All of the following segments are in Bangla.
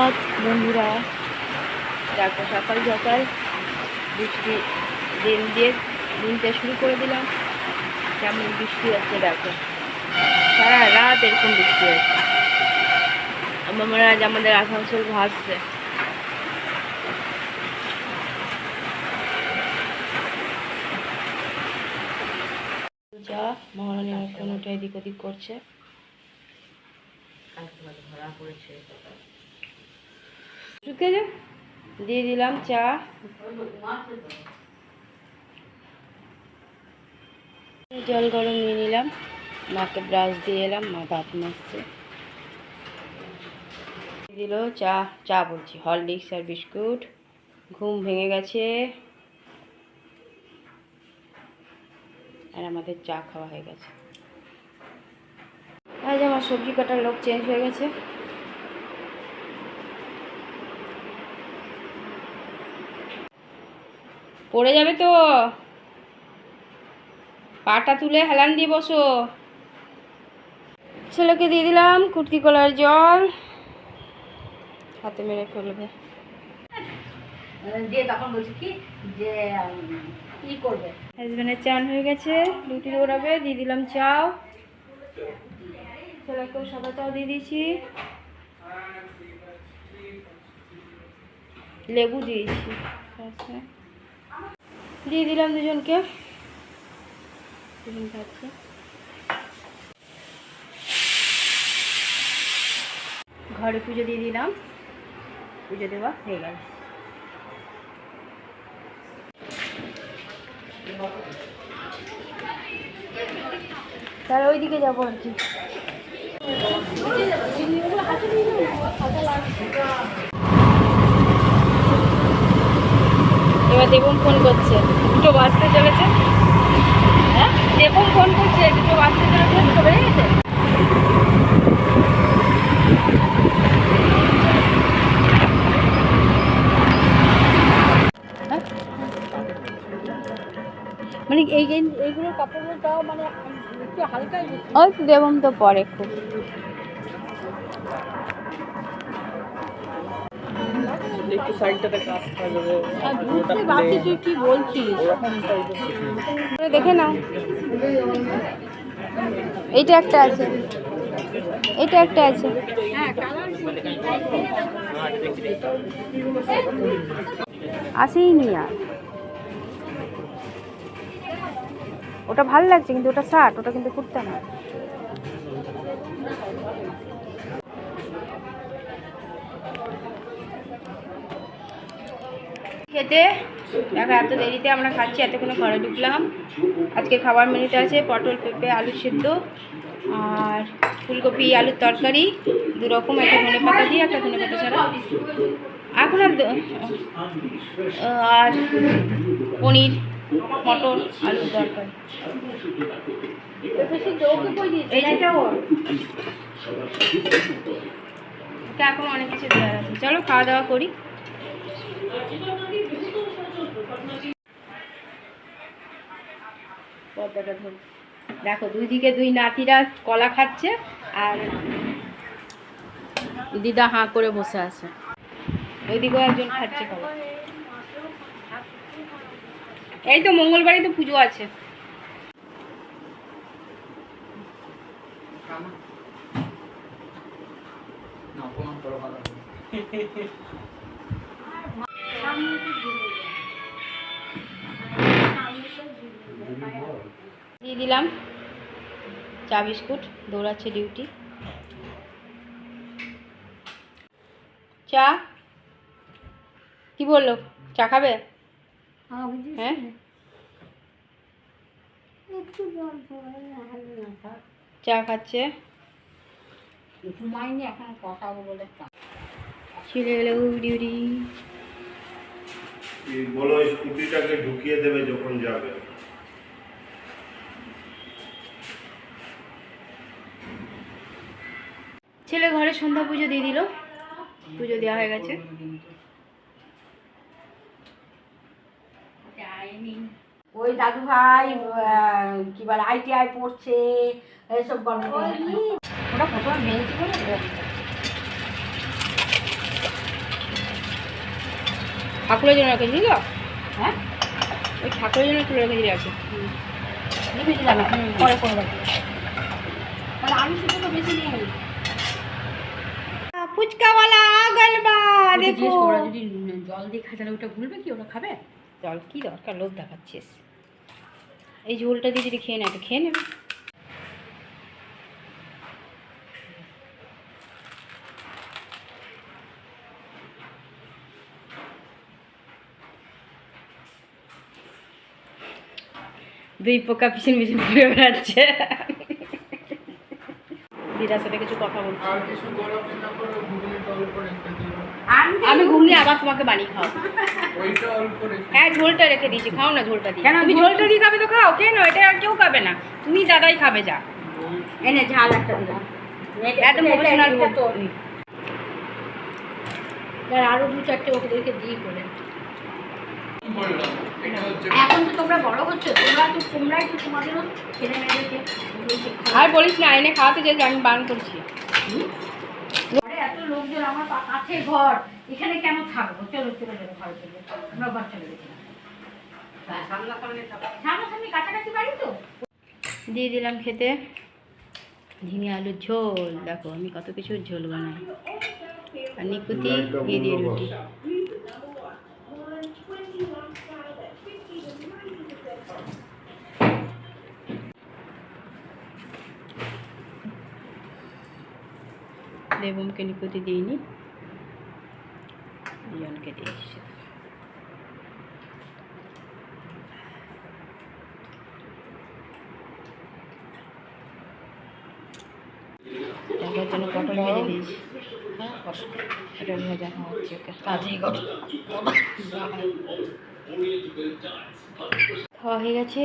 সুপ্রভাত বন্ধুরা। দেখো সকাল সকাল বৃষ্টি দিনটা শুরু করে দিলাম। কেমন বৃষ্টি হচ্ছে দেখো, সারা রাত এরকম বৃষ্টি হচ্ছে। আমরা আজ আমাদের আসানসোল ভাসছে। যা মহারানী এখন ওটা এদিক ওদিক করছে। দিয়ে দিলাম চা, জল গরম নিয়ে নিলাম, মাকে ব্রাশ দিয়ে এলাম, মা দাঁত মাজছে। দিল চা বলছি, হরলিক্স আর বিস্কুট। ঘুম ভেঙে গেছে আর আমাদের চা খাওয়া হয়ে গেছে। আজ আমার সবজি কাটার লোক চেঞ্জ হয়ে গেছে। পড়ে যাবে তো, পাটা তুলে হেলান দিয়ে বসো। ছেলেকে দিয়ে দিলাম কুর্তি কলার জল, হাতে মেরে ফেলবে দিয়ে। তখন বলছি কি যে কি করবে, হাজবেন্ডের চান হয়ে গেছে, রুটি দৌড়াবে। দিয়ে দিলাম চাও, ছেলেকেও সাদা চাও দিয়ে দিয়েছি, লেবু দিয়েছি, দিয়ে দিলাম দুজন খাচ্ছে। ঘরে পুজো দিয়ে দিলাম, পুজো দেওয়া হয়ে গেল। তাহলে ওইদিকে যাবো আর কি। এবার দেবম ফোন করছে, 2টো বাজতে চলেছে। হ্যাঁ, দেবম ফোন করছে, 2টো বাজতে চলেছে। 2টো বেজে গেছে। মানে এইগুলো কাপড়টাও মানে একটু হালকাই, ওই দেবম তো পরে খুব। একটু সাইডটাতে কাজ থাকবে। তুই কি বলছিস? দেখে নাও, এইটা একটা আছে, এইটা একটা আছে। আসেই নি আর। ওটা ভালো লাগছে কিন্তু ওটা শার্ট, ওটা কিন্তু কুর্তা না। খেতে দেখো, এত দেরিতে আমরা খাচ্ছি, এতক্ষণে ঘরে ঢুকলাম। আজকে খাবার মেনুতে আছে পটল পেঁপে আলু সেদ্ধ আর ফুলকপি আলুর তরকারি, 2 রকম, একটা ধনে পাতা দিয়ে একটা ধনে পাতা ছাড়া। এখন আর পনির মটর আলুর তরকারি। এখন অনেক কিছু দেওয়া আছে। চলো খাওয়া দাওয়া করি। পর্দাটা ধর, দেখো 2 দিকে 2 নাতিরা কলা খাচ্ছে আর দিদা হাঁ করে বসে আছে। ওইদিকেও একজন খাচ্ছে কলা। এই তো মঙ্গলবারই তো পুজো আছে। দিয়ে দিলাম চা বিস্কুট, দৌড়াচ্ছে ডিউটি। চা কি বললো, চা খাবে? হ্যাঁ, চা খাচ্ছে। ছেলে এলো ডিউটি। বলো স্কুটিটাকে ঢুকিয়ে দেবে যখন যাবে। ছেলে ঘরে সন্ধ্যা পুজো দিয়ে দিল, পুজো দেওয়া হয়ে গেছে। ওই দাদু ভাই কি বলে ITI পড়ছে, এইসব গল্প। ওটা প্রথমে বেঞ্চি করে ঠাকুরের জন্য রেখেছি তো, হ্যাঁ ওই ঠাকুরের জন্য তুলে রেখেছি আছে। নিবি যাবে পরে করে দেবো। তাহলে আলু শুধু তো বেশি নেই। ফুচকাওয়ালা আগল বা দেখো। ওরা যদি জল দিয়ে খায় তাহলে ওটা ভুলবে কি, ওরা খাবে? জল কি দরকার, লোভ দেখাচ্ছিস। এই ঝোলটা দিয়ে যদি খেয়ে নেয় তো খেয়ে নেবে। দুই পোকা পিছন পিছন ঘুরে বেড়াচ্ছে। দিদার সাথে কিছু কথা বলছি। আমি ঘুমিয়ে আবার তোমাকে বানিয়ে খাও। হ্যাঁ ঝোলটা রেখে দিয়েছি, খাও না ঝোলটা দিয়ে। কেন? তুমি ঝোলটা দিয়ে খাবে তো খাও, কেন? এটা আর কেউ খাবে না, তুমি দাদাই খাবে যা। এনে ঝাল একটা দিলাম। এত প্রফেশনাল তো আরো 2-4টে ওদেরকে দিয়ে করে। এখন তো তোমরা বড় হচ্ছে, তোমরাই তো তোমাদেরও ছেলে মেয়েদেরকে আর বলিস না, এনে খাওয়াতে যে আমি বারণ করছি। ঘরে এত লোকজন, আমার কাছে ঘর, এখানে কেন থাকবো? চলো চলে যাবো ঘরে, চলে আমরা ঘর চলে গেছিলাম। সামনাসামনি কাছাকাছি বাড়ি তো। দিয়ে দিলাম খেতে ঝিঙে আলুর ঝোল। দেখো আমি কত কিছু ঝোল বানাই। আর নিকুতি দিয়ে দিয়ে রুটি। দেবমকে নিকুতি দিইনি, দুজনকে দিয়েছি শুধু। তারপর জন্য পটল ভেজে দিয়েছি। পটল ভাজা হচ্ছে ওকে। কাজেই ঘর খাওয়া হয়ে গেছে,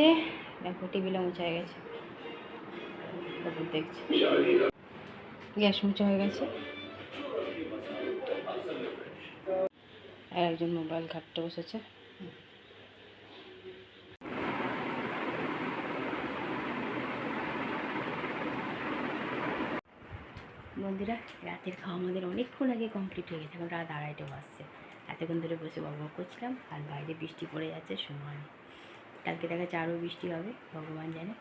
দেখো টেবিলে মোছা হয়ে গেছে, তারপর দেখছি গ্যাস মোছা হয়ে গেছে। আর একজন মোবাইল ঘাঁটতে বসেছে। বন্ধুরা, রাতের খাওয়া আমাদের অনেকক্ষণ আগে কমপ্লিট হয়ে গেছে। এখন রাত 2:30 বাজছে। এতক্ষণ ধরে বসে বকবক করছিলাম, আর বাইরে বৃষ্টি পড়ে যাচ্ছে সমান। কালকে দেখা যাচ্ছে আরও বৃষ্টি হবে, ভগবান জানে।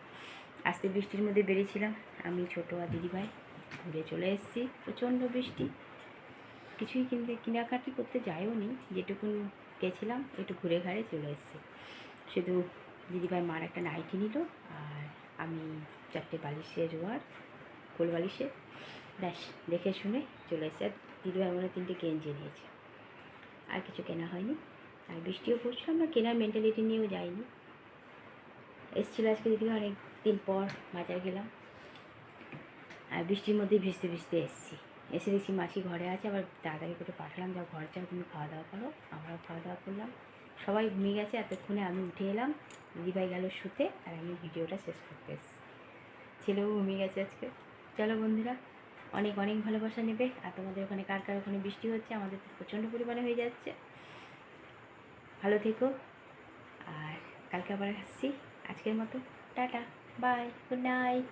আজকে বৃষ্টির মধ্যে বেরিয়েছিলাম আমি, ছোটো আর দিদিভাই, ঘুরে চলে এসেছি। প্রচণ্ড বৃষ্টি, কিছুই কেনাকাটি করতে যাইও নি, যেটুকুন গেছিলাম একটু ঘুরে ঘাড়ে চলে এসেছি। শুধু দিদিভাই মার একটা নাইটি নিল, আর আমি 4টে বালিশে জোয়ার, কোল বালিশে, ব্যাস দেখে শুনে চলে এসেছে। আর দিদিভাই মনে 3টে গেঞ্জি নিয়েছে, আর কিছু কেনা হয়নি। আর বৃষ্টিও পড়ছিল, আমরা কেনার মেন্টালিটি নিয়েও যাইনি। এসেছিলো আজকে দিদিভাই অনেক দিন পর বাজার গেলাম, আর বৃষ্টির মধ্যে ভিজতে ভিজতে এসেছি। এসে দেখছি মাসি ঘরে আছে, আবার তাড়াতাড়ি করে পাঠালাম, যা ঘর যাও তুমি খাওয়া দাওয়া করো। আমরাও খাওয়া দাওয়া করলাম, সবাই ঘুমিয়ে গেছে। এতক্ষণে আমি উঠে এলাম, দিদিভাই গেল শুতে, আর আমি ভিডিওটা শেষ করতে এসেছি। ছেলেও ঘুমিয়ে গেছে আজকে। চলো বন্ধুরা, অনেক অনেক ভালোবাসা নেবে। আর তোমাদের ওখানে কার কার ওখানে বৃষ্টি হচ্ছে, আমাদের তো প্রচণ্ড পরিমাণে হয়ে যাচ্ছে। ভালো থেকো, আর কালকে আবার আসছি। আজকের মতো টাটা, বাই, গুড নাইট।